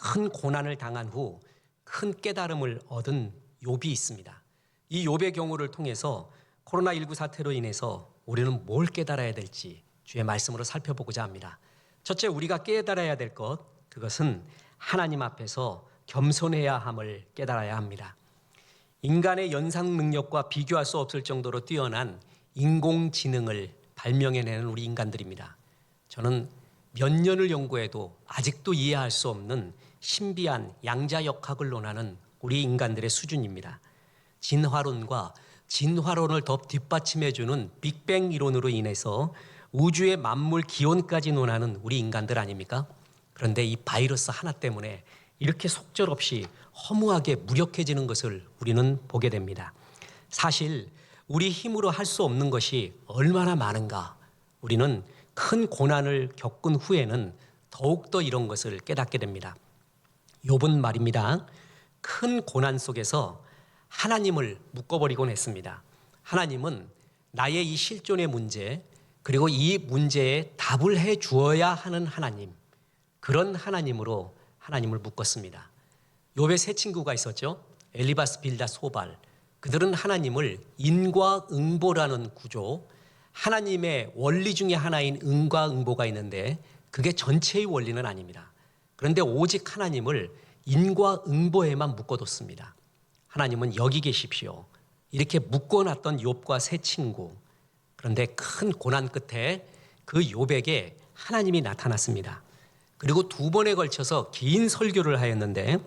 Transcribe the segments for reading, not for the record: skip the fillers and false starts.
큰 고난을 당한 후 큰 깨달음을 얻은 욥이 있습니다. 이 욥의 경우를 통해서 코로나19 사태로 인해서 우리는 뭘 깨달아야 될지 주의 말씀으로 살펴보고자 합니다. 첫째, 우리가 깨달아야 될 것, 그것은 하나님 앞에서 겸손해야 함을 깨달아야 합니다. 인간의 연상 능력과 비교할 수 없을 정도로 뛰어난 인공지능을 발명해내는 우리 인간들입니다. 저는 몇 년을 연구해도 아직도 이해할 수 없는 신비한 양자역학을 논하는 우리 인간들의 수준입니다. 진화론과 진화론을 더 뒷받침해주는 빅뱅 이론으로 인해서 우주의 만물 기원까지 논하는 우리 인간들 아닙니까? 그런데 이 바이러스 하나 때문에 이렇게 속절없이 허무하게 무력해지는 것을 우리는 보게 됩니다. 사실 우리 힘으로 할 수 없는 것이 얼마나 많은가. 우리는 큰 고난을 겪은 후에는 더욱더 이런 것을 깨닫게 됩니다. 욥은 말입니다. 큰 고난 속에서 하나님을 묶어버리곤 했습니다. 하나님은 나의 이 실존의 문제, 그리고 이 문제에 답을 해 주어야 하는 하나님, 그런 하나님으로 하나님을 묶었습니다. 욥의 세 친구가 있었죠. 엘리바스, 빌닷, 소발. 그들은 하나님을 인과응보라는 구조, 하나님의 원리 중에 하나인 인과응보가 있는데 그게 전체의 원리는 아닙니다. 그런데 오직 하나님을 인과응보에만 묶어뒀습니다. 하나님은 여기 계십시오. 이렇게 묶어놨던 욥과 세 친구. 그런데 큰 고난 끝에 그 욥에게 하나님이 나타났습니다. 그리고 두 번에 걸쳐서 긴 설교를 하였는데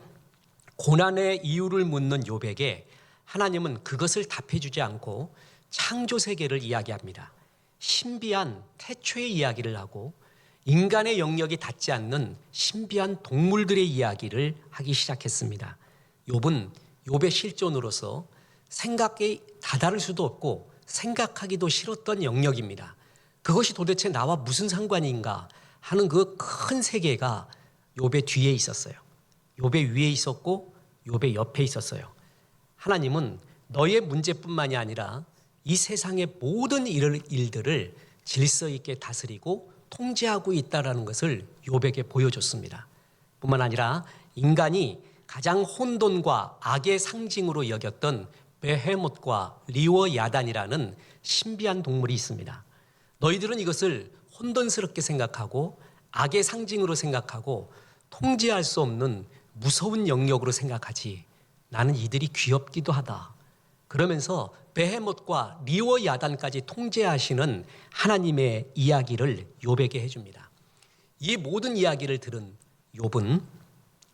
고난의 이유를 묻는 욥에게 하나님은 그것을 답해주지 않고 창조 세계를 이야기합니다. 신비한 태초의 이야기를 하고 인간의 영역이 닿지 않는 신비한 동물들의 이야기를 하기 시작했습니다. 욥은 욥의 실존으로서 생각에 다다를 수도 없고 생각하기도 싫었던 영역입니다. 그것이 도대체 나와 무슨 상관인가 하는 그 큰 세계가 욥의 뒤에 있었어요. 욥의 위에 있었고 욥의 옆에 있었어요. 하나님은 너의 문제뿐만이 아니라 이 세상의 모든 일들을 질서 있게 다스리고 통제하고 있다는 것을 욥에게 보여줬습니다. 뿐만 아니라 인간이 가장 혼돈과 악의 상징으로 여겼던 베헤못과 리워야단이라는 신비한 동물이 있습니다. 너희들은 이것을 혼돈스럽게 생각하고 악의 상징으로 생각하고 통제할 수 없는 무서운 영역으로 생각하지. 나는 이들이 귀엽기도 하다. 그러면서 베헤못과 리워야단까지 통제하시는 하나님의 이야기를 욥에게 해줍니다. 이 모든 이야기를 들은 욥은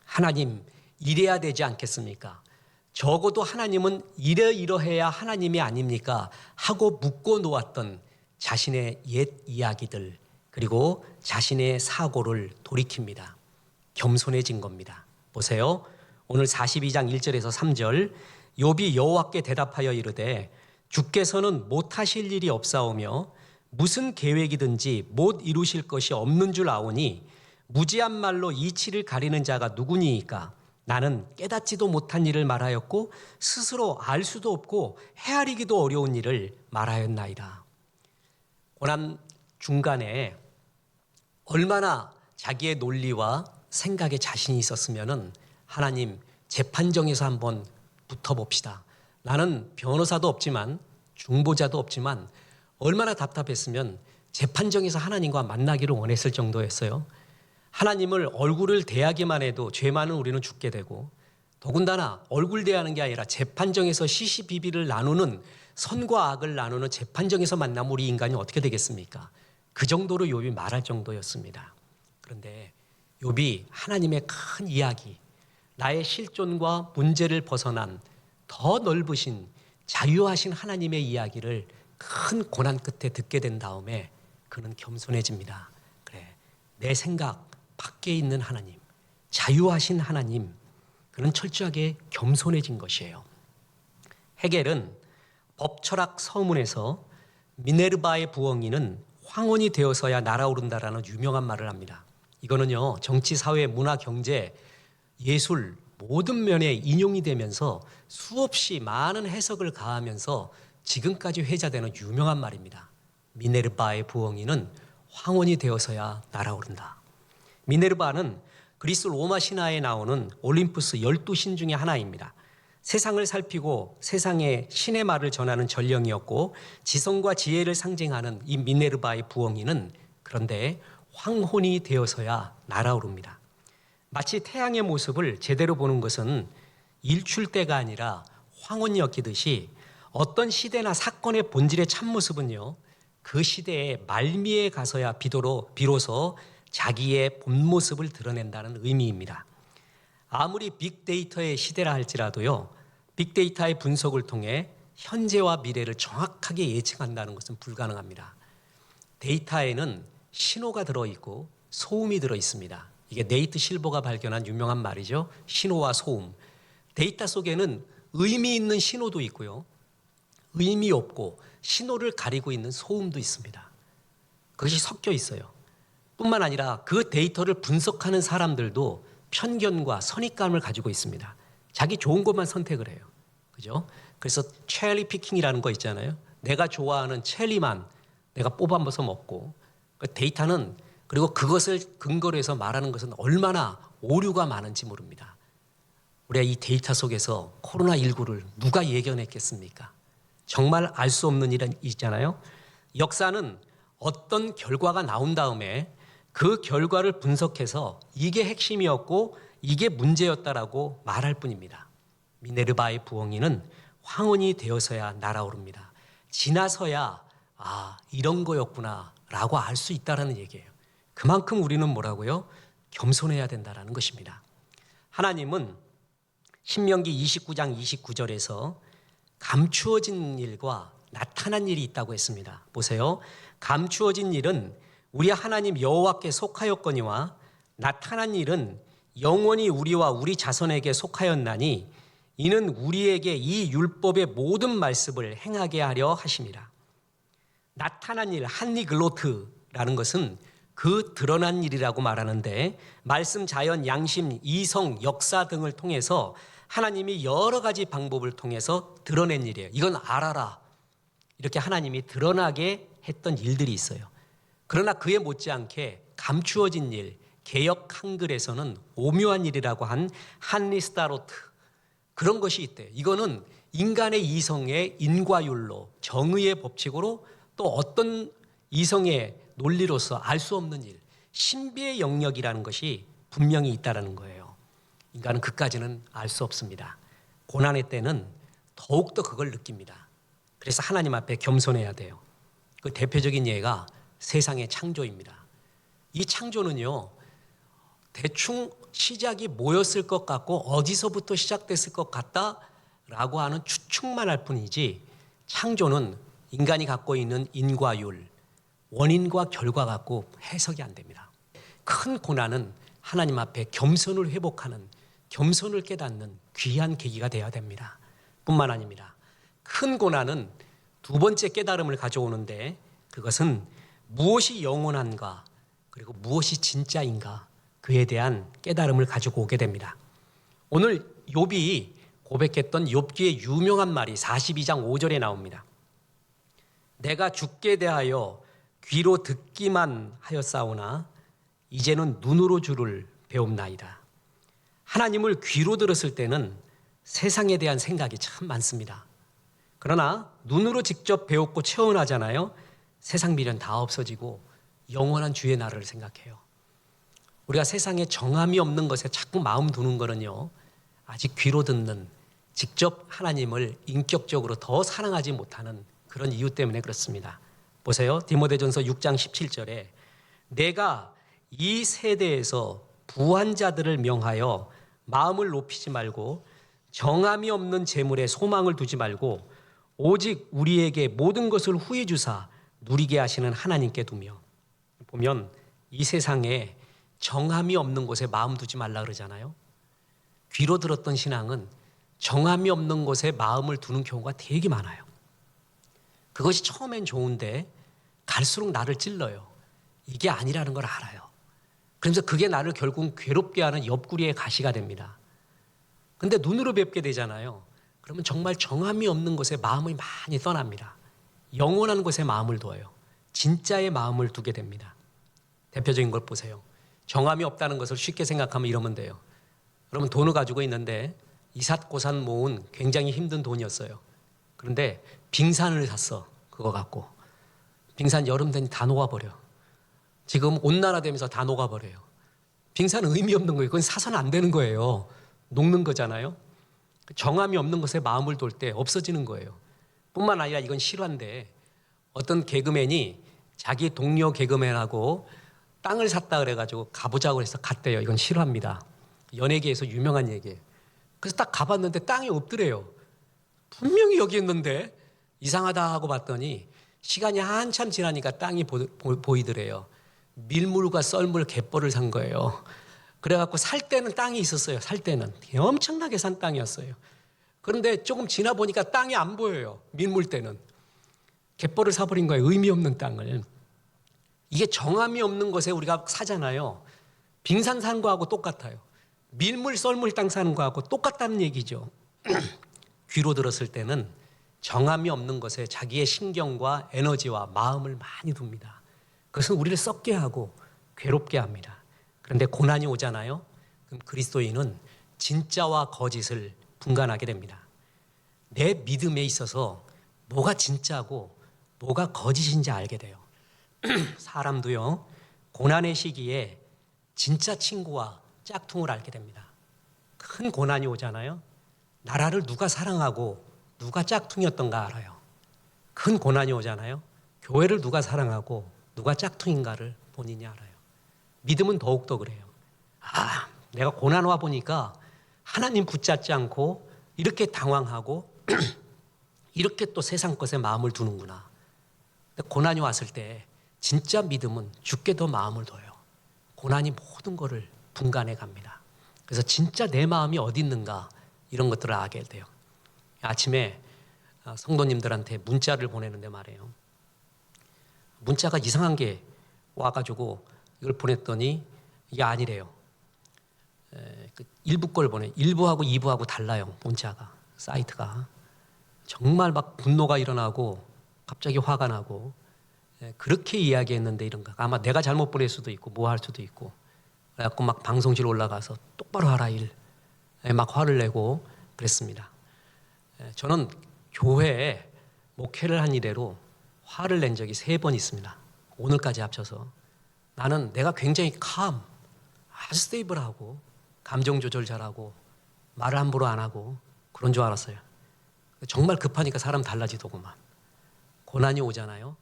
하나님 이래야 되지 않겠습니까? 적어도 하나님은 이러이러해야 하나님이 아닙니까? 하고 묶어 놓았던 자신의 옛 이야기들 그리고 자신의 사고를 돌이킵니다. 겸손해진 겁니다. 보세요. 오늘 42장 1절에서 3절 욥이 여호와께 대답하여 이르되 주께서는 못하실 일이 없사오며 무슨 계획이든지 못 이루실 것이 없는 줄 아오니 무지한 말로 이치를 가리는 자가 누구니이까? 나는 깨닫지도 못한 일을 말하였고 스스로 알 수도 없고 헤아리기도 어려운 일을 말하였나이다. 고난 중간에 얼마나 자기의 논리와 생각에 자신이 있었으면은 하나님 재판정에서 한번 붙어봅시다. 나는 변호사도 없지만 중보자도 없지만 얼마나 답답했으면 재판정에서 하나님과 만나기를 원했을 정도였어요. 하나님을 얼굴을 대하기만 해도 죄 많은 우리는 죽게 되고 더군다나 얼굴 대하는 게 아니라 재판정에서 시시비비를 나누는 선과 악을 나누는 재판정에서 만나면 우리 인간이 어떻게 되겠습니까? 그 정도로 욥이 말할 정도였습니다. 그런데 욥이 하나님의 큰 이야기, 나의 실존과 문제를 벗어난 더 넓으신 자유하신 하나님의 이야기를 큰 고난 끝에 듣게 된 다음에 그는 겸손해집니다. 그래, 내 생각 밖에 있는 하나님, 자유하신 하나님, 그는 철저하게 겸손해진 것이에요. 헤겔은 법철학 서문에서 미네르바의 부엉이는 황혼이 되어서야 날아오른다라는 유명한 말을 합니다. 이거는요, 정치, 사회, 문화, 경제, 예술 모든 면에 인용이 되면서 수없이 많은 해석을 가하면서 지금까지 회자되는 유명한 말입니다. 미네르바의 부엉이는 황혼이 되어서야 날아오른다. 미네르바는 그리스 로마 신화에 나오는 올림푸스 12신 중에 하나입니다. 세상을 살피고 세상의 신의 말을 전하는 전령이었고 지성과 지혜를 상징하는 이 미네르바의 부엉이는 그런데 황혼이 되어서야 날아오릅니다. 마치 태양의 모습을 제대로 보는 것은 일출때가 아니라 황혼이었기듯이 어떤 시대나 사건의 본질의 참모습은요, 그 시대의 말미에 가서야 비로소 자기의 본 모습을 드러낸다는 의미입니다. 아무리 빅데이터의 시대라 할지라도요, 빅데이터의 분석을 통해 현재와 미래를 정확하게 예측한다는 것은 불가능합니다. 데이터에는 신호가 들어있고 소음이 들어있습니다. 이게 네이트 실버가 발견한 유명한 말이죠. 신호와 소음. 데이터 속에는 의미 있는 신호도 있고요, 의미 없고 신호를 가리고 있는 소음도 있습니다. 그것이 섞여 있어요. 뿐만 아니라 그 데이터를 분석하는 사람들도 편견과 선입감을 가지고 있습니다. 자기 좋은 것만 선택을 해요. 그죠? 그래서 체리 피킹이라는 거 있잖아요. 내가 좋아하는 체리만 내가 뽑아서 먹고, 그 데이터는, 그리고 그것을 근거로 해서 말하는 것은 얼마나 오류가 많은지 모릅니다. 우리가 이 데이터 속에서 코로나19를 누가 예견했겠습니까? 정말 알 수 없는 일은 있잖아요. 역사는 어떤 결과가 나온 다음에 그 결과를 분석해서 이게 핵심이었고 이게 문제였다라고 말할 뿐입니다. 미네르바의 부엉이는 황혼이 되어서야 날아오릅니다. 지나서야 이런 거였구나 라고 알 수 있다는 얘기예요. 그만큼 우리는 뭐라고요? 겸손해야 된다는 것입니다. 하나님은 신명기 29장 29절에서 감추어진 일과 나타난 일이 있다고 했습니다. 보세요. 감추어진 일은 우리 하나님 여호와께 속하였거니와 나타난 일은 영원히 우리와 우리 자손에게 속하였나니 이는 우리에게 이 율법의 모든 말씀을 행하게 하려 하심이라. 나타난 일, 한니글로트라는 것은 그 드러난 일이라고 말하는데, 말씀, 자연, 양심, 이성, 역사 등을 통해서 하나님이 여러 가지 방법을 통해서 드러낸 일이에요. 이건 알아라. 이렇게 하나님이 드러나게 했던 일들이 있어요. 그러나 그에 못지않게 감추어진 일, 개역 한글에서는 오묘한 일이라고 한 한니스타로트, 그런 것이 있대요. 이거는 인간의 이성의 인과율로, 정의의 법칙으로, 또 어떤 이성의 논리로서 알 수 없는 일, 신비의 영역이라는 것이 분명히 있다는 거예요. 인간은 그까지는 알 수 없습니다. 고난의 때는 더욱더 그걸 느낍니다. 그래서 하나님 앞에 겸손해야 돼요. 그 대표적인 예가 세상의 창조입니다. 이 창조는요, 대충 시작이 뭐였을 것 같고 어디서부터 시작됐을 것 같다라고 하는 추측만 할 뿐이지, 창조는 인간이 갖고 있는 인과율, 원인과 결과 갖고 해석이 안 됩니다. 큰 고난은 하나님 앞에 겸손을 회복하는, 겸손을 깨닫는 귀한 계기가 되어야 됩니다. 뿐만 아닙니다. 큰 고난은 두 번째 깨달음을 가져오는데, 그것은 무엇이 영원한가, 그리고 무엇이 진짜인가, 그에 대한 깨달음을 가지고 오게 됩니다. 오늘 욥이 고백했던 욥기의 유명한 말이 42장 5절에 나옵니다. 내가 주께 대하여 귀로 듣기만 하였사오나 이제는 눈으로 주를 배웁나이다. 하나님을 귀로 들었을 때는 세상에 대한 생각이 참 많습니다. 그러나 눈으로 직접 배웠고 체험하잖아요. 세상 미련 다 없어지고 영원한 주의 나라를 생각해요. 우리가 세상에 정함이 없는 것에 자꾸 마음 두는 거는요, 아직 귀로 듣는, 직접 하나님을 인격적으로 더 사랑하지 못하는 그런 이유 때문에 그렇습니다. 보세요. 디모데전서 6장 17절에 내가 이 세대에서 부한 자들을 명하여 마음을 높이지 말고 정함이 없는 재물에 소망을 두지 말고 오직 우리에게 모든 것을 후히 주사 누리게 하시는 하나님께 두며. 보면 이 세상에 정함이 없는 곳에 마음 두지 말라 그러잖아요. 귀로 들었던 신앙은 정함이 없는 곳에 마음을 두는 경우가 되게 많아요. 그것이 처음엔 좋은데 갈수록 나를 찔러요. 이게 아니라는 걸 알아요. 그러면서 그게 나를 결국 괴롭게 하는 옆구리의 가시가 됩니다. 근데 눈으로 뵙게 되잖아요. 그러면 정말 정함이 없는 곳에 마음이 많이 떠납니다. 영원한 곳에 마음을 둬요. 진짜의 마음을 두게 됩니다. 대표적인 걸 보세요. 정함이 없다는 것을 쉽게 생각하면 이러면 돼요. 여러분 돈을 가지고 있는데 이삿고산 모은 굉장히 힘든 돈이었어요. 그런데 빙산을 샀어. 그거 갖고. 빙산 여름 되니 다 녹아버려. 지금 온난화되면서 다 녹아버려요. 빙산은 의미 없는 거예요. 그건 사서는 안 되는 거예요. 녹는 거잖아요. 정함이 없는 것에 마음을 둘 때 없어지는 거예요. 뿐만 아니라 이건 실화인데 어떤 개그맨이 자기 동료 개그맨하고 땅을 샀다 그래가지고 가보자고 해서 갔대요. 이건 실화입니다. 연예계에서 유명한 얘기예요. 그래서 딱 가봤는데 땅이 없더래요. 분명히 여기 있는데 이상하다 하고 봤더니 시간이 한참 지나니까 땅이 보이더래요. 밀물과 썰물 갯벌을 산 거예요. 그래갖고 살 때는 땅이 있었어요. 살 때는 엄청나게 산 땅이었어요. 그런데 조금 지나 보니까 땅이 안 보여요. 밀물 때는. 갯벌을 사버린 거예요. 의미 없는 땅을. 이게 정함이 없는 것에 우리가 사잖아요. 빙산 사는 거하고 똑같아요. 밀물 썰물 땅 사는 거하고 똑같다는 얘기죠. 귀로 들었을 때는 정함이 없는 것에 자기의 신경과 에너지와 마음을 많이 둡니다. 그것은 우리를 썩게 하고 괴롭게 합니다. 그런데 고난이 오잖아요. 그럼 그리스도인은 진짜와 거짓을 분간하게 됩니다. 내 믿음에 있어서 뭐가 진짜고 뭐가 거짓인지 알게 돼요. 사람도요, 고난의 시기에 진짜 친구와 짝퉁을 알게 됩니다. 큰 고난이 오잖아요. 나라를 누가 사랑하고 누가 짝퉁이었던가 알아요. 큰 고난이 오잖아요. 교회를 누가 사랑하고 누가 짝퉁인가를 본인이 알아요. 믿음은 더욱더 그래요. 아, 내가 고난 와 보니까 하나님 붙잡지 않고 이렇게 당황하고 이렇게 또 세상 것에 마음을 두는구나. 근데 고난이 왔을 때 진짜 믿음은 주께 더 마음을 둬요. 고난이 모든 것을 분간해 갑니다. 그래서 진짜 내 마음이 어디 있는가 이런 것들을 알게 돼요. 아침에 성도님들한테 문자를 보내는데 말이에요. 문자가 이상한 게 와가지고 이걸 보냈더니 이게 아니래요. 일부 걸 보내. 1부하고 2부하고 달라요. 문자가. 사이트가. 정말 막 분노가 일어나고 갑자기 화가 나고 그렇게 이야기했는데 이런가. 아마 내가 잘못 보낼 수도 있고 뭐 할 수도 있고. 그래갖고 막 방송실 올라가서 똑바로 하라 일. 막 화를 내고 그랬습니다. 저는 교회에 목회를 한 이래로 화를 낸 적이 3번 있습니다. 오늘까지 합쳐서. 나는 내가 굉장히 아주 스테이블하고 감정 조절 잘하고 말을 함부로 안 하고 그런 줄 알았어요. 정말 급하니까 사람 달라지더구만. 고난이 오잖아요.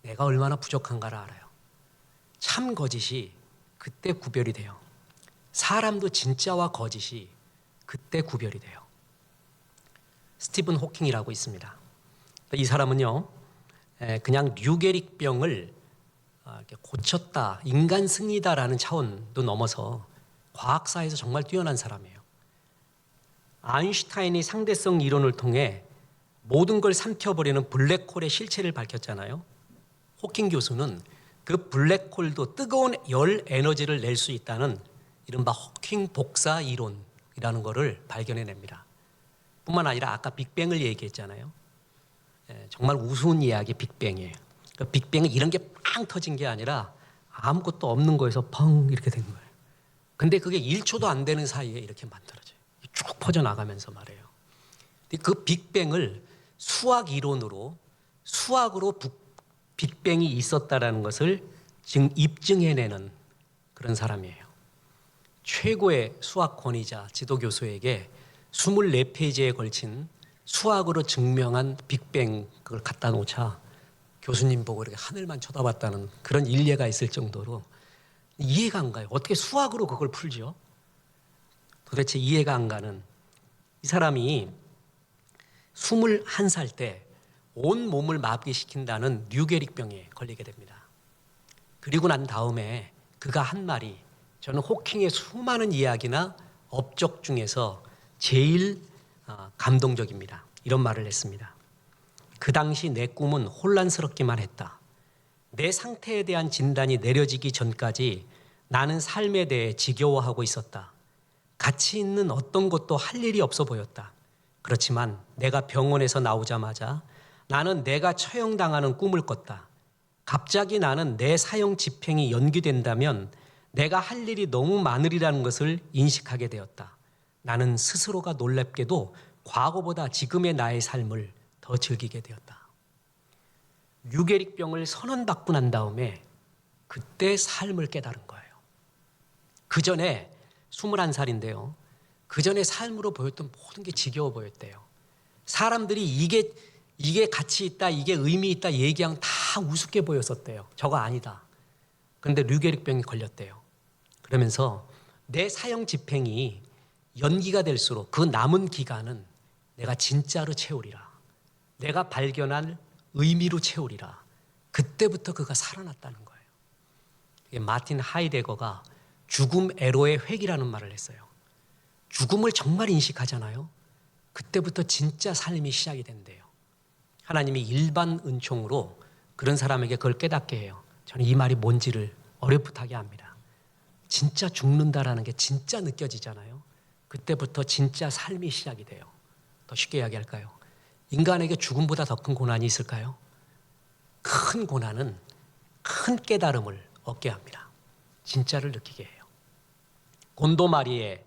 내가 얼마나 부족한가를 알아요. 참 거짓이 그때 구별이 돼요. 사람도 진짜와 거짓이 그때 구별이 돼요. 스티븐 호킹이라고 있습니다. 이 사람은요, 그냥 류게릭병을 이렇게 고쳤다, 인간 승리다라는 차원도 넘어서 과학사에서 정말 뛰어난 사람이에요. 아인슈타인이 상대성 이론을 통해 모든 걸 삼켜버리는 블랙홀의 실체를 밝혔잖아요. 호킹 교수는 그 블랙홀도 뜨거운 열 에너지를 낼 수 있다는 이른바 호킹 복사 이론이라는 것을 발견해냅니다. 뿐만 아니라 아까 빅뱅을 얘기했잖아요. 정말 우스운 이야기 빅뱅이에요. 그 빅뱅은 이런 게 팡 터진 게 아니라 아무것도 없는 거에서 펑 이렇게 된 거예요. 근데 그게 1초도 안 되는 사이에 이렇게 만들어져요. 쭉 퍼져나가면서 말이에요. 그 빅뱅을 수학 이론으로 수학으로 빅뱅이 있었다라는 것을 지금 입증해내는 그런 사람이에요. 최고의 수학 권위자 지도교수에게 24페이지에 걸친 수학으로 증명한 빅뱅 그걸 갖다 놓자 교수님 보고 이렇게 하늘만 쳐다봤다는 그런 일례가 있을 정도로 이해가 안 가요. 어떻게 수학으로 그걸 풀죠? 도대체 이해가 안 가는 이 사람이 21살 때 온 몸을 마비시킨다는 류게릭병에 걸리게 됩니다. 그리고 난 다음에 그가 한 말이 저는 호킹의 수많은 이야기나 업적 중에서 제일 감동적입니다. 이런 말을 했습니다. 그 당시 내 꿈은 혼란스럽기만 했다. 내 상태에 대한 진단이 내려지기 전까지 나는 삶에 대해 지겨워하고 있었다. 가치 있는 어떤 것도 할 일이 없어 보였다. 그렇지만 내가 병원에서 나오자마자 나는 내가 처형당하는 꿈을 꿨다. 갑자기 나는 내 사형 집행이 연기된다면 내가 할 일이 너무 많으리라는 것을 인식하게 되었다. 나는 스스로가 놀랍게도 과거보다 지금의 나의 삶을 더 즐기게 되었다. 류게릭병을 선언받고 난 다음에 그때 삶을 깨달은 거예요. 그 전에 21살인데요. 그 전에 삶으로 보였던 모든 게 지겨워 보였대요. 사람들이 이게 가치 있다, 이게 의미 있다 얘기하면 다 우습게 보였었대요. 저거 아니다. 그런데 류게릭병이 걸렸대요. 그러면서 내 사형 집행이 연기가 될수록 그 남은 기간은 내가 진짜로 채우리라. 내가 발견한 의미로 채우리라. 그때부터 그가 살아났다는 거예요. 마틴 하이데거가 죽음 애로의 획이라는 말을 했어요. 죽음을 정말 인식하잖아요. 그때부터 진짜 삶이 시작이 된대요. 하나님이 일반 은총으로 그런 사람에게 그걸 깨닫게 해요. 저는 이 말이 뭔지를 어렴풋하게 합니다. 진짜 죽는다라는 게 진짜 느껴지잖아요. 그때부터 진짜 삶이 시작이 돼요. 더 쉽게 이야기할까요? 인간에게 죽음보다 더 큰 고난이 있을까요? 큰 고난은 큰 깨달음을 얻게 합니다. 진짜를 느끼게 해요. 곤도 마리에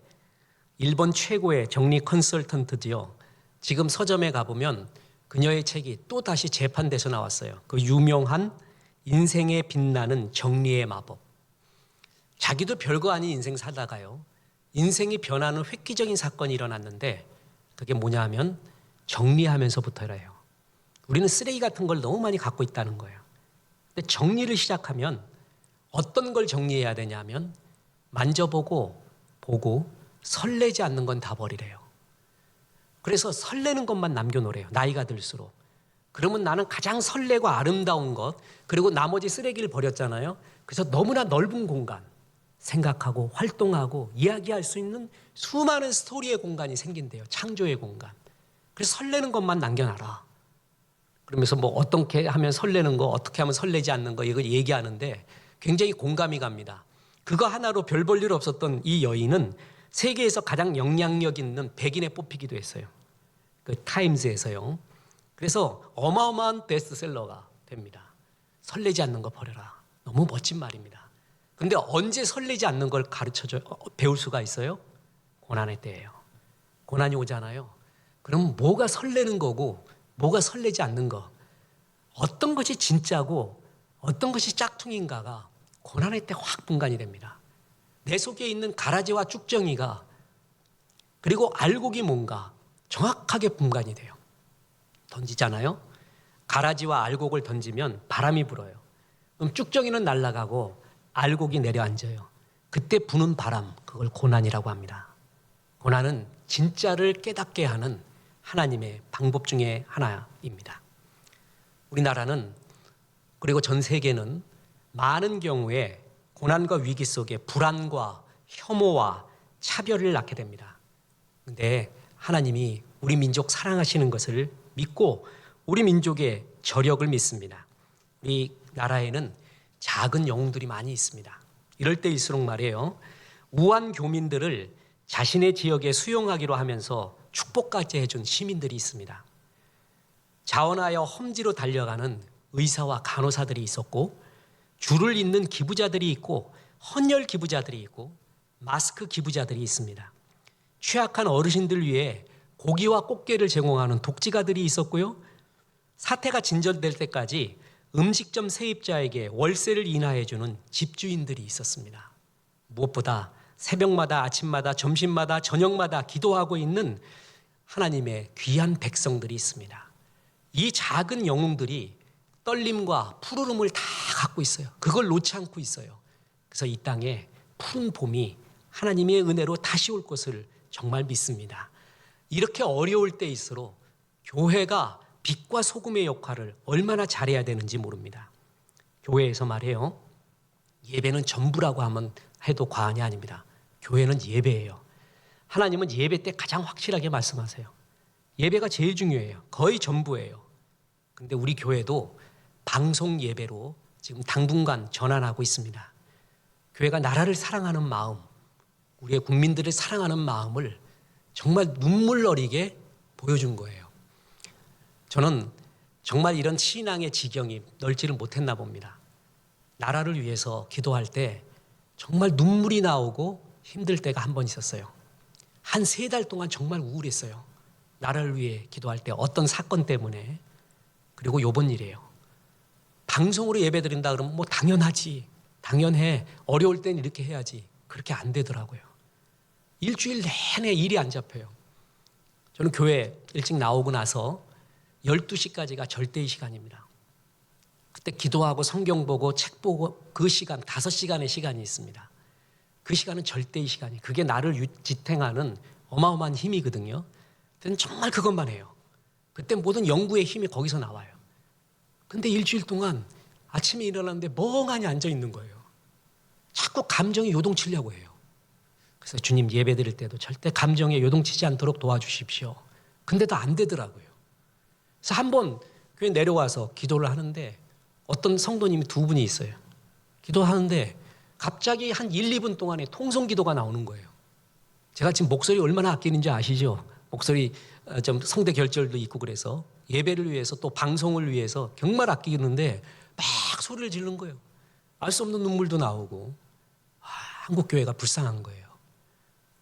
일본 최고의 정리 컨설턴트지요. 지금 서점에 가보면 그녀의 책이 또 다시 재판돼서 나왔어요. 그 유명한 인생에 빛나는 정리의 마법. 자기도 별거 아닌 인생 살다가요. 인생이 변하는 획기적인 사건이 일어났는데 그게 뭐냐 하면 정리하면서부터래요. 우리는 쓰레기 같은 걸 너무 많이 갖고 있다는 거예요. 근데 정리를 시작하면 어떤 걸 정리해야 되냐면 만져보고 보고 설레지 않는 건 다 버리래요. 그래서 설레는 것만 남겨놓으래요. 나이가 들수록. 그러면 나는 가장 설레고 아름다운 것 그리고 나머지 쓰레기를 버렸잖아요. 그래서 너무나 넓은 공간 생각하고 활동하고 이야기할 수 있는 수많은 스토리의 공간이 생긴대요. 창조의 공간. 그래서 설레는 것만 남겨놔라. 그러면서 뭐 어떻게 하면 설레는 거 어떻게 하면 설레지 않는 거 이걸 얘기하는데 굉장히 공감이 갑니다. 그거 하나로 별 볼 일 없었던 이 여인은 세계에서 가장 영향력 있는 백인에 뽑히기도 했어요. 그 타임즈에서요. 그래서 어마어마한 베스트셀러가 됩니다. 설레지 않는 거 버려라. 너무 멋진 말입니다. 그런데 언제 설레지 않는 걸 배울 수가 있어요? 고난의 때예요. 고난이 오잖아요. 그럼 뭐가 설레는 거고 뭐가 설레지 않는 거, 어떤 것이 진짜고 어떤 것이 짝퉁인가가 고난의 때 확 분간이 됩니다. 내 속에 있는 가라지와 쭉정이가 그리고 알곡이 뭔가 정확하게 분간이 돼요. 던지잖아요. 가라지와 알곡을 던지면 바람이 불어요. 그럼 쭉정이는 날아가고 알곡이 내려앉아요. 그때 부는 바람, 그걸 고난이라고 합니다. 고난은 진짜를 깨닫게 하는 하나님의 방법 중에 하나입니다. 우리나라는 그리고 전 세계는 많은 경우에 고난과 위기 속에 불안과 혐오와 차별을 낳게 됩니다. 그런데 하나님이 우리 민족 사랑하시는 것을 믿고 우리 민족의 저력을 믿습니다. 우리 나라에는 작은 영웅들이 많이 있습니다. 이럴 때일수록 말이에요. 우한 교민들을 자신의 지역에 수용하기로 하면서 축복까지 해준 시민들이 있습니다. 자원하여 험지로 달려가는 의사와 간호사들이 있었고 줄을 잇는 기부자들이 있고 헌혈 기부자들이 있고 마스크 기부자들이 있습니다. 취약한 어르신들 위해 고기와 꽃게를 제공하는 독지가들이 있었고요. 사태가 진전될 때까지 음식점 세입자에게 월세를 인하해주는 집주인들이 있었습니다. 무엇보다 새벽마다 아침마다 점심마다 저녁마다 기도하고 있는 하나님의 귀한 백성들이 있습니다. 이 작은 영웅들이 떨림과 푸르름을 다 갖고 있어요. 그걸 놓지 않고 있어요. 그래서 이 땅에 푸른 봄이 하나님의 은혜로 다시 올 것을 정말 믿습니다. 이렇게 어려울 때일수록 교회가 빛과 소금의 역할을 얼마나 잘해야 되는지 모릅니다. 교회에서 말해요. 예배는 전부라고 하면 해도 과언이 아닙니다. 교회는 예배예요. 하나님은 예배 때 가장 확실하게 말씀하세요. 예배가 제일 중요해요. 거의 전부예요. 그런데 우리 교회도 방송 예배로 지금 당분간 전환하고 있습니다. 교회가 나라를 사랑하는 마음, 우리의 국민들을 사랑하는 마음을 정말 눈물 어리게 보여준 거예요. 저는 정말 이런 신앙의 지경이 넓지를 못했나 봅니다. 나라를 위해서 기도할 때 정말 눈물이 나오고 힘들 때가 한 번 있었어요. 한 3달 동안 정말 우울했어요. 나라를 위해 기도할 때 어떤 사건 때문에. 그리고 요번 일이에요. 방송으로 예배 드린다 그러면 뭐 당연하지. 당연해. 어려울 땐 이렇게 해야지. 그렇게 안 되더라고요. 일주일 내내 일이 안 잡혀요. 저는 교회 일찍 나오고 나서 12시까지가 절대의 시간입니다. 그때 기도하고 성경 보고 책 보고 그 시간 5시간의 시간이 있습니다. 그 시간은 절대의 시간이. 그게 나를 지탱하는 어마어마한 힘이거든요. 그때는 정말 그것만 해요. 그때 모든 연구의 힘이 거기서 나와요. 근데 일주일 동안 아침에 일어났는데 멍하니 앉아 있는 거예요. 자꾸 감정이 요동치려고 해요. 그래서 주님 예배 드릴 때도 절대 감정에 요동치지 않도록 도와주십시오. 근데도 안 되더라고요. 그래서 한번 교회 내려와서 기도를 하는데 어떤 성도님이 2분이 있어요. 기도하는데 갑자기 한 1, 2분 동안에 통성기도가 나오는 거예요. 제가 지금 목소리 얼마나 아끼는지 아시죠? 목소리 좀 성대 결절도 있고 그래서 예배를 위해서 또 방송을 위해서 정말 아끼는데 막 소리를 지르는 거예요. 알 수 없는 눈물도 나오고 한국교회가 불쌍한 거예요.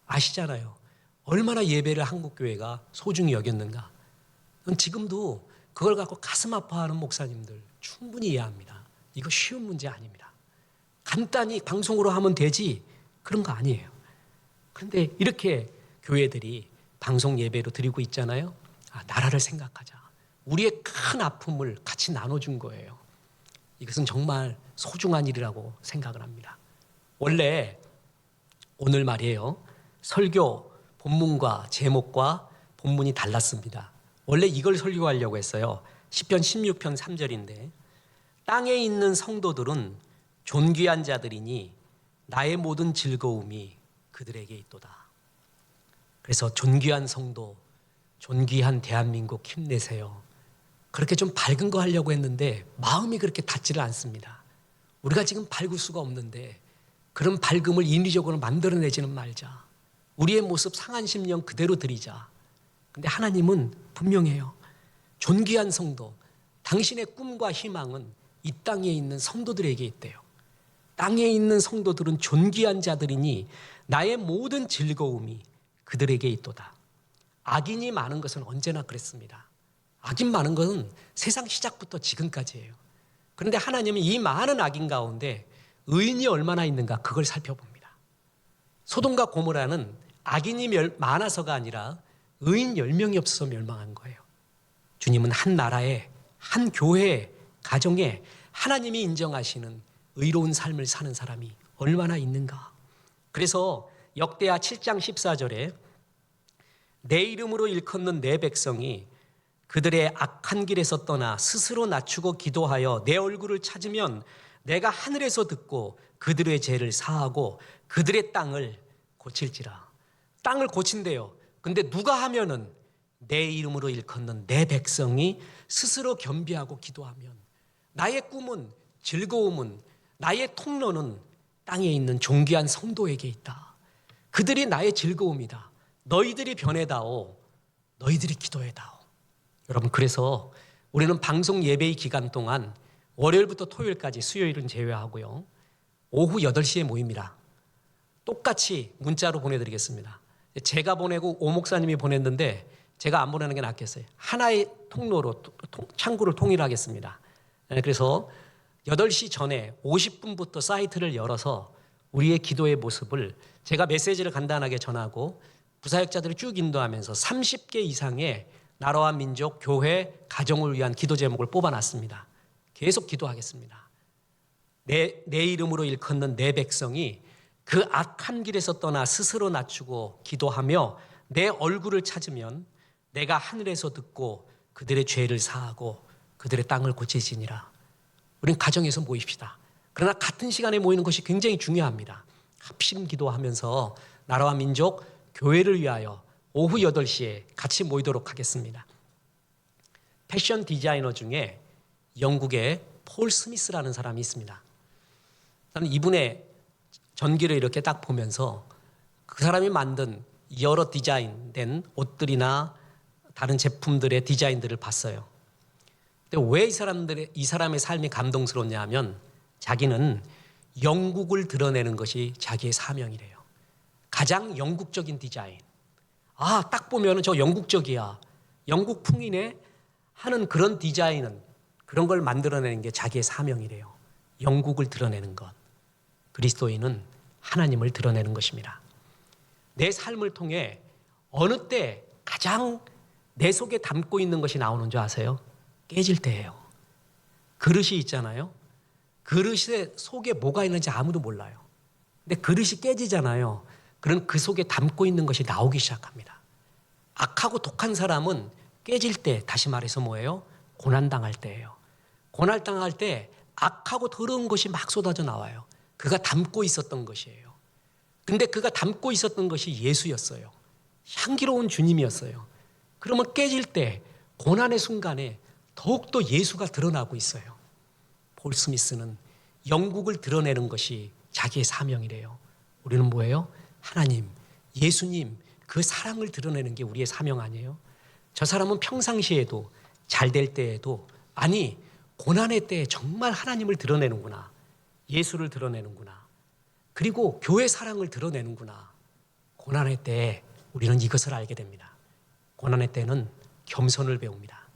아시잖아요. 얼마나 예배를 한국교회가 소중히 여겼는가. 지금도 그걸 갖고 가슴 아파하는 목사님들 충분히 이해합니다. 이거 쉬운 문제 아닙니다. 간단히 방송으로 하면 되지 그런 거 아니에요. 그런데 이렇게 교회들이 방송 예배로 드리고 있잖아요. 나라를 생각하자. 우리의 큰 아픔을 같이 나눠준 거예요. 이것은 정말 소중한 일이라고 생각을 합니다. 원래 오늘 말이에요. 설교 본문과 제목과 본문이 달랐습니다. 원래 이걸 설교하려고 했어요. 시편 16편 3절인데 땅에 있는 성도들은 존귀한 자들이니 나의 모든 즐거움이 그들에게 있도다. 그래서 존귀한 성도, 존귀한 대한민국 힘내세요. 그렇게 좀 밝은 거 하려고 했는데 마음이 그렇게 닿지를 않습니다. 우리가 지금 밝을 수가 없는데 그런 밝음을 인위적으로 만들어내지는 말자. 우리의 모습 상한 심령 그대로 드리자. 근데 하나님은 분명해요. 존귀한 성도, 당신의 꿈과 희망은 이 땅에 있는 성도들에게 있대요. 땅에 있는 성도들은 존귀한 자들이니 나의 모든 즐거움이 그들에게 있도다. 악인이 많은 것은 언제나 그랬습니다. 악인 많은 것은 세상 시작부터 지금까지예요. 그런데 하나님은 이 많은 악인 가운데 의인이 얼마나 있는가 그걸 살펴봅니다. 소돔과 고모라는 악인이 많아서가 아니라 의인 10명이 없어서 멸망한 거예요. 주님은 한 나라에, 한 교회에, 가정에 하나님이 인정하시는 의로운 삶을 사는 사람이 얼마나 있는가. 그래서 역대하 7장 14절에 내 이름으로 일컫는 내 백성이 그들의 악한 길에서 떠나 스스로 낮추고 기도하여 내 얼굴을 찾으면 내가 하늘에서 듣고 그들의 죄를 사하고 그들의 땅을 고칠지라. 땅을 고친대요. 근데 누가 하면은 내 이름으로 일컫는 내 백성이 스스로 겸비하고 기도하면 나의 꿈은 즐거움은 나의 통로는 땅에 있는 존귀한 성도에게 있다. 그들이 나의 즐거움이다. 너희들이 변해다오. 너희들이 기도해다오. 여러분 그래서 우리는 방송 예배의 기간 동안 월요일부터 토요일까지 수요일은 제외하고요. 오후 8시에 모입니다. 똑같이 문자로 보내드리겠습니다. 제가 보내고 오 목사님이 보냈는데 제가 안 보내는 게 낫겠어요. 하나의 통로로 창구를 통일하겠습니다. 그래서 8시 전에 50분부터 사이트를 열어서 우리의 기도의 모습을 제가 메시지를 간단하게 전하고 부사역자들이 쭉 인도하면서 30개 이상의 나라와 민족, 교회, 가정을 위한 기도 제목을 뽑아놨습니다. 계속 기도하겠습니다. 내 이름으로 일컫는 내 백성이 그 악한 길에서 떠나 스스로 낮추고 기도하며 내 얼굴을 찾으면 내가 하늘에서 듣고 그들의 죄를 사하고 그들의 땅을 고치시니라. 우리는 가정에서 모입시다. 그러나 같은 시간에 모이는 것이 굉장히 중요합니다. 합심 기도하면서 나라와 민족, 교회를 위하여 오후 8시에 같이 모이도록 하겠습니다. 패션 디자이너 중에 영국의 폴 스미스라는 사람이 있습니다. 저는 이분의 전기를 이렇게 딱 보면서 그 사람이 만든 여러 디자인된 옷들이나 다른 제품들의 디자인들을 봤어요. 근데 왜 이 사람의 삶이 감동스러웠냐 하면 자기는 영국을 드러내는 것이 자기의 사명이래요. 가장 영국적인 디자인. 아, 딱 보면 저 영국적이야. 영국풍이네 하는 그런 디자인은, 그런 걸 만들어내는 게 자기의 사명이래요. 영국을 드러내는 것. 그리스도인은 하나님을 드러내는 것입니다. 내 삶을 통해 어느 때 가장 내 속에 담고 있는 것이 나오는 줄 아세요? 깨질 때예요. 그릇이 있잖아요. 그릇의 속에 뭐가 있는지 아무도 몰라요. 근데 그릇이 깨지잖아요. 그럼 그 속에 담고 있는 것이 나오기 시작합니다. 악하고 독한 사람은 깨질 때, 다시 말해서 뭐예요? 고난당할 때예요. 고난당할 때 악하고 더러운 것이 막 쏟아져 나와요. 그가 담고 있었던 것이에요. 근데 그가 담고 있었던 것이 예수였어요. 향기로운 주님이었어요. 그러면 깨질 때, 고난의 순간에 더욱더 예수가 드러나고 있어요. 폴 스미스는 영국을 드러내는 것이 자기의 사명이래요. 우리는 뭐예요? 하나님, 예수님, 그 사랑을 드러내는 게 우리의 사명 아니에요? 저 사람은 평상시에도, 잘 될 때에도, 아니 고난의 때에 정말 하나님을 드러내는구나. 예수를 드러내는구나. 그리고 교회 사랑을 드러내는구나. 고난의 때에 우리는 이것을 알게 됩니다. 고난의 때는 겸손을 배웁니다.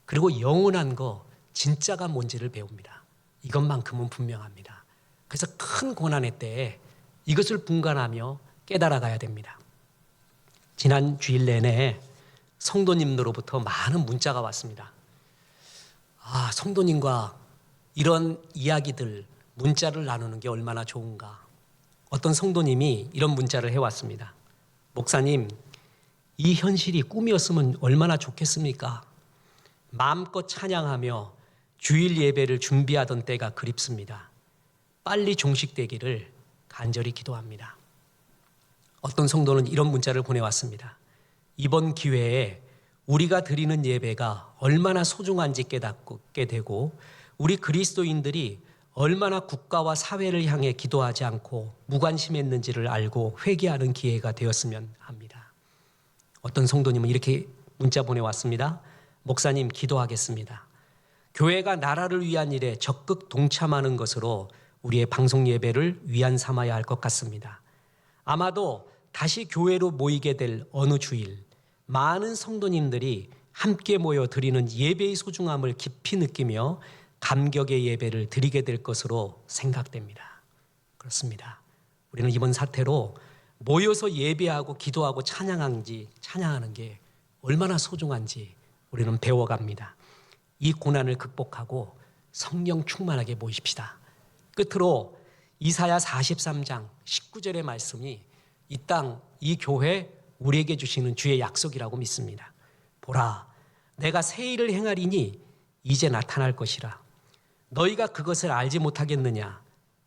그리고 영원한 거 진짜가 뭔지를 배웁니다. 이것만큼은 분명합니다. 그래서 큰 고난의 때에 이것을 분간하며 깨달아가야 됩니다. 지난 주일 내내 성도님들로부터 많은 문자가 왔습니다. 아, 성도님과 이런 이야기들, 문자를 나누는 게 얼마나 좋은가. 어떤 성도님이 이런 문자를 해왔습니다. 목사님, 이 현실이 꿈이었으면 얼마나 좋겠습니까? 마음껏 찬양하며 주일 예배를 준비하던 때가 그립습니다. 빨리 종식되기를 간절히 기도합니다. 어떤 성도는 이런 문자를 보내왔습니다. 이번 기회에 우리가 드리는 예배가 얼마나 소중한지 깨닫게 되고 우리 그리스도인들이 얼마나 국가와 사회를 향해 기도하지 않고 무관심했는지를 알고 회개하는 기회가 되었으면 합니다. 어떤 성도님은 이렇게 문자 보내왔습니다. 목사님, 기도하겠습니다. 교회가 나라를 위한 일에 적극 동참하는 것으로 우리의 방송 예배를 위안 삼아야 할 것 같습니다. 아마도 다시 교회로 모이게 될 어느 주일, 많은 성도님들이 함께 모여 드리는 예배의 소중함을 깊이 느끼며 감격의 예배를 드리게 될 것으로 생각됩니다. 그렇습니다. 우리는 이번 사태로 모여서 예배하고 기도하고 찬양하는 게 얼마나 소중한지 우리는 배워갑니다. 이 고난을 극복하고 성령 충만하게 모이십시다. 끝으로 이사야 43장 19절의 말씀이 이 땅, 이 교회, 우리에게 주시는 주의 약속이라고 믿습니다. 보라, 내가 새 일을 행하리니 이제 나타날 것이라. 너희가 그것을 알지 못하겠느냐?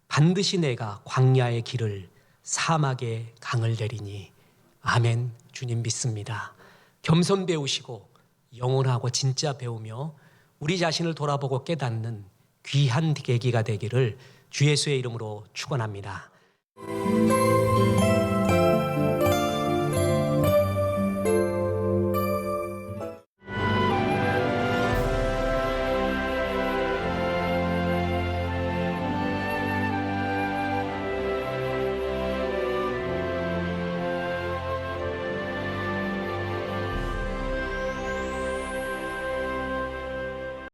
반드시 내가 광야의 길을 사막의 강을 내리니. 아멘. 주님 믿습니다. 겸손 배우시고 영원하고 진짜 배우며 우리 자신을 돌아보고 깨닫는 귀한 계기가 되기를 주 예수의 이름으로 축원합니다.